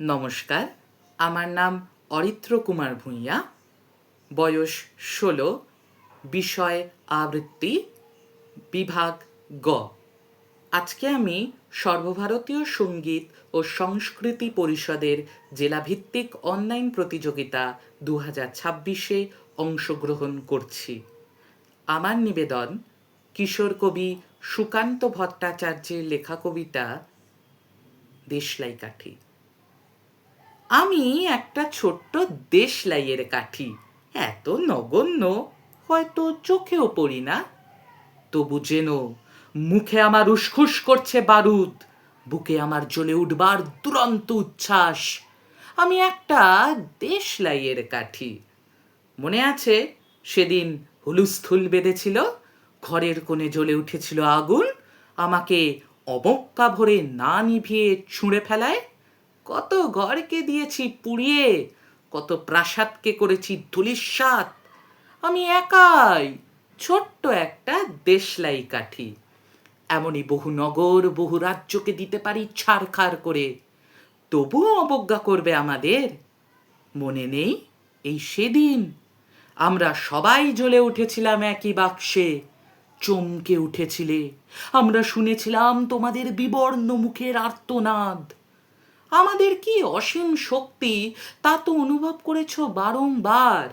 নমস্কার, আমার নাম অরিত্র কুমার ভূঁইয়া, বয়স ১৬, বিষয় আবৃত্তি, বিভাগ গ। আজকে আমি সর্বভারতীয় সঙ্গীত ও সংস্কৃতি পরিষদের জেলাভিত্তিক অনলাইন প্রতিযোগিতা ২০২৬-এ অংশগ্রহণ করছি। আমার নিবেদন কিশোর কবি সুকান্ত ভট্টাচার্যের লেখা কবিতা দেশলাই কাঠি। আমি একটা ছোট্ট দেশলাইয়ের কাঠি, এত নগণ্য হয়তো চোখেও পড়ি না। তবু যেন মুখে আমার উসখুস করছে বারুদ, বুকে আমার জ্বলে উঠবার দুরন্ত উচ্ছ্বাস। আমি একটা দেশলাইয়ের কাঠি। মনে আছে সেদিন হুলুস্থুল বেঁধেছিল, ঘরের কোণে জ্বলে উঠেছিল আগুন, আমাকে অবক্কা ভরে না নিভিয়ে ছুঁড়ে ফেলায়। কত ঘরকে দিয়েছি পুড়িয়ে, কত প্রাসাদকে করেছি ধূলিসাৎ। আমি একাই ছোট্ট একটা দেশলাই কাঠি। এমনই বহু নগর, বহু রাজ্যকে দিতে পারি ছারখার করে, তবুও অবজ্ঞা করবে আমাদের। মনে নেই এই সেদিন আমরা সবাই জ্বলে উঠেছিলাম একই বাক্সে, চমকে উঠেছিলে। আমরা শুনেছিলাম তোমাদের বিবর্ণ মুখের আর্তনাদ। আমাদের কি অসীম শক্তি তা তো অনুভব করেছো বারংবার।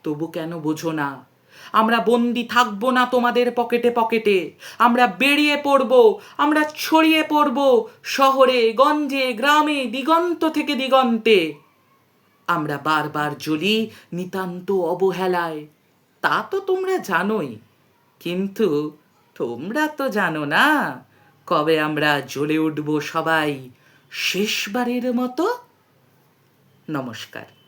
তবু কেন বোঝো না? আমরা বন্দি থাকবো না তোমাদের পকেটে পকেটে। আমরা বেরিয়ে পড়ব, আমরা ছড়িয়ে পড়ব শহরে, গঞ্জে, গ্রামে, দিগন্ত থেকে দিগন্তে। আমরা বারবার জ্বলি নিতান্ত অবহেলায়, তা তো তোমরা জানোই। কিন্তু তোমরা তো জানো না কবে আমরা জ্বলে উঠব সবাই শেষবারের মতো। নমস্কার।